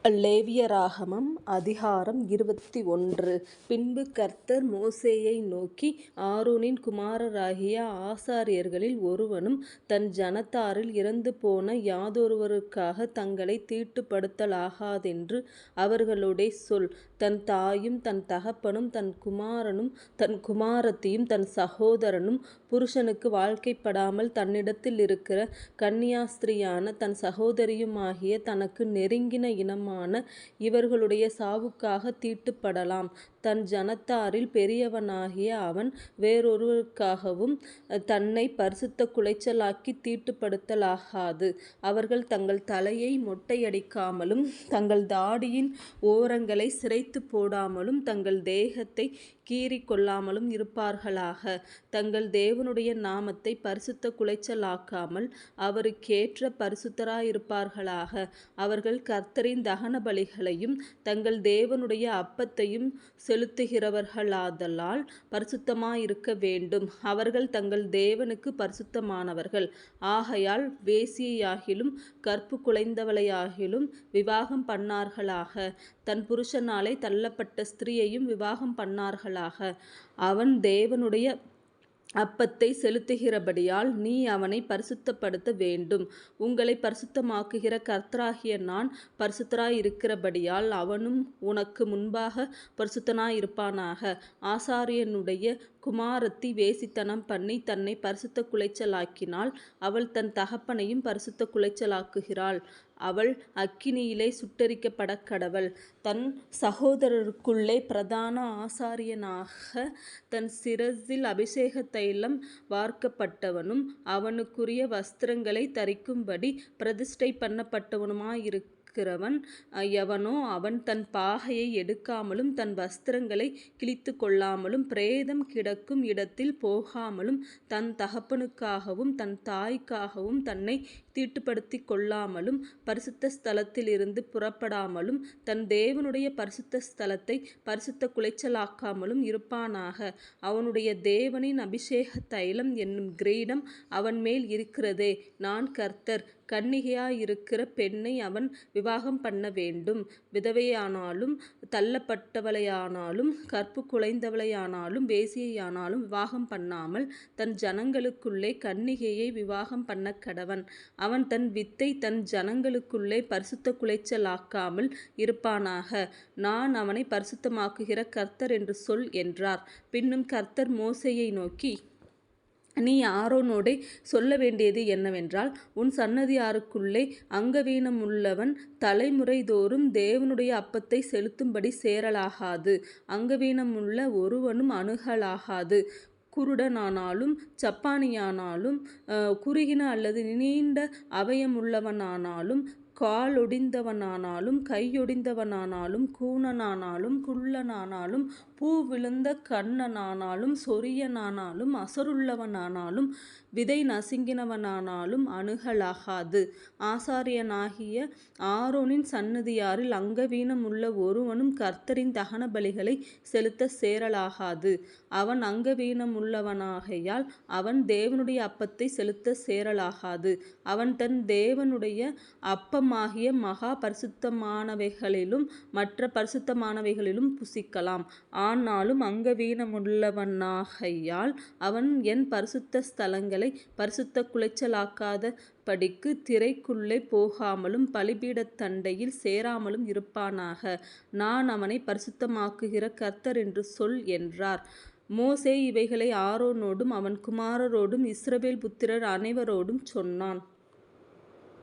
லேவியராகமம் அதிகாரம் 21. பின்பு கர்த்தர் மோசேயை நோக்கி, ஆரோனின் குமாரராகிய ஆசாரியர்களில் ஒருவனும் தன் ஜனத்தாரில் இறந்து போன யாதொருவருக்காக தங்களை தீட்டுப்படுத்தலாகாதென்று அவர்களோடே சொல். தன் தாயும் தன் தகப்பனும் தன் குமாரனும் தன் குமாரத்தியும் தன் சகோதரனும் புருஷனுக்கு வாழ்க்கைப்படாமல் தன்னிடத்தில் இருக்கிற கன்னியாஸ்திரியான தன் சகோதரியுமாகிய தனக்கு நெருங்கின இனமான இவர்களுடைய சாவுக்காக தீட்டுப்படலாம். தன் ஜனத்தாரில் பெரியவனாகிய அவன் வேறொருவருக்காகவும் தன்னை பரிசுத்த குலைச்சலாக்கி தீட்டுப்படுத்தலாகாது. அவர்கள் தங்கள் தலையை மொட்டையடிக்காமலும் தங்கள் தாடியின் ஓரங்களை சிரைத்து போடாமலும் தங்கள் தேகத்தை கீறிக்கொள்ளாமலும் இருப்பார்களாக. தங்கள் தேவனுடைய நாமத்தை பரிசுத்த குலைச்சலாக்காமல் அவருக்கேற்ற பரிசுத்தராயிருப்பார்களாக. அவர்கள் கர்த்தரின் தகன பலிகளையும் தங்கள் தேவனுடைய அப்பத்தையும் செலுத்துகிறவர்களாதலால் பரிசுத்தமாயிருக்க வேண்டும். அவர்கள் தங்கள் தேவனுக்கு பரிசுத்தமானவர்கள். ஆகையால் வேசியையாகிலும் கற்பு குலைந்தவளையாகிலும் விவாகம் பண்ணார்களாக. தன் புருஷனாலே தள்ளப்பட்ட ஸ்திரீயையும் விவாகம் பண்ணார்களாக. அவன் தேவனுடைய அப்பத்தை செலுத்துகிறபடியால் நீ அவனை பரிசுத்தப்படுத்த வேண்டும். உங்களை பரிசுத்தமாக்குகிற கர்த்தராகிய நான் பரிசுத்தராயிருக்கிறபடியால் அவனும் உனக்கு முன்பாக பரிசுத்தனாயிருப்பானாக. ஆசாரியனுடைய குமாரத்தி வேசித்தனம் பண்ணி தன்னை பரிசுத்த குலைச்சலாக்கினாள். அவள் தன் தகப்பனையும் பரிசுத்த குலைச்சலாக்குகிறாள். அவள் அக்கினியிலே சுட்டெரிக்கப்படக்கடவள். தன் சகோதரருக்குள்ளே பிரதான ஆசாரியனாக தன் சிரசில் அபிஷேக தைலம் வார்க்கப்பட்டவனும் அவனுக்குரிய வஸ்திரங்களை தரிக்கும்படி பிரதிஷ்டை பண்ணப்பட்டவனுமாயிருக்கிறவன் எவனோ அவன் தன் பாகையை எடுக்காமலும் தன் வஸ்திரங்களை கிழித்து கொள்ளாமலும் பிரேதம் கிடக்கும் இடத்தில் போகாமலும் தன் தகப்பனுக்காகவும் தன் தாய்க்காகவும் தன்னை தீட்டுப்படுத்தி கொள்ளாமலும் பரிசுத்த ஸ்தலத்திலிருந்து புறப்படாமலும் தன் தேவனுடைய பரிசுத்த ஸ்தலத்தை பரிசுத்த குலைச்சலாக்காமலும் இருப்பானாக. அவனுடைய தேவனின் அபிஷேக தைலம் என்னும் கிரீடம் அவன் மேல் இருக்கிறதே. நான் கர்த்தர். கன்னிகையாயிருக்கிற பெண்ணை அவன் விவாகம் பண்ண வேண்டும். விதவையானாலும் தள்ளப்பட்டவளையானாலும் கற்பு குலைந்தவளையானாலும் வேசியையானாலும் விவாகம் பண்ணாமல் தன் ஜனங்களுக்குள்ளே கன்னிகையை விவாகம் பண்ண கடவன். அவன் தன் வித்தை தன் ஜனங்களுக்குள்ளே பரிசுத்த குலைச்சலாக்காமல் இருப்பானாக. நான் அவனை பரிசுத்தமாக்குகிற கர்த்தர் என்று சொல் என்றார். பின்னும் கர்த்தர் மோசேயை நோக்கி, நீ ஆரோனோடே சொல்ல வேண்டியது என்னவென்றால், உன் சன்னதியாருக்குள்ளே அங்கவீனமுள்ளவன் தலைமுறைதோறும் தேவனுடைய அப்பத்தை செலுத்தும்படி சேரலாகாது. அங்கவீனமுள்ள ஒருவனும் அணுகலாகாது. குருடனானாலும் சப்பானியானாலும் குறுகின அல்லது நீண்ட அவயமுள்ளவனானாலும் காலொடிந்தவனானாலும் கையொடிந்தவனானாலும் கூனனானாலும் குள்ளனானாலும் பூ விழுந்த கண்ணனானாலும் சொரியனானாலும் அசருள்ளவனானாலும் விதை நசுங்கினவனானாலும் அணுகலாகாது. ஆசாரியனாகிய ஆரோனின் சன்னதியாரில் அங்கவீனமுள்ள ஒருவனும் கர்த்தரின் தகன பலிகளை செலுத்த சேரலாகாது. அவன் அங்கவீனமுள்ளவனாகையால் அவன் தேவனுடைய அப்பத்தை செலுத்த சேரலாகாது. அவன் தன் தேவனுடைய அப்பமாகிய மகா பரிசுத்தமானவைகளிலும் மற்ற பரிசுத்தமானவைகளிலும் புசிக்கலாம். ஆனாலும் அங்கவீனமுள்ளவனாகையால் அவன் என் பரிசுத்த ஸ்தலங்களை பரிசுத்த குலைச்சலாக்காத படிக்கு திரைக்குள்ளே போகாமலும் பலிபீடத் தண்டையில் சேராமலும் இருப்பானாக. நான் அவனை பரிசுத்தமாக்குகிற கர்த்தர் என்று சொல் என்றார். மோசே இவைகளை ஆரோனோடும் அவன் குமாரரோடும் இஸ்ரவேல் புத்திரர் அனைவரோடும் சொன்னான்.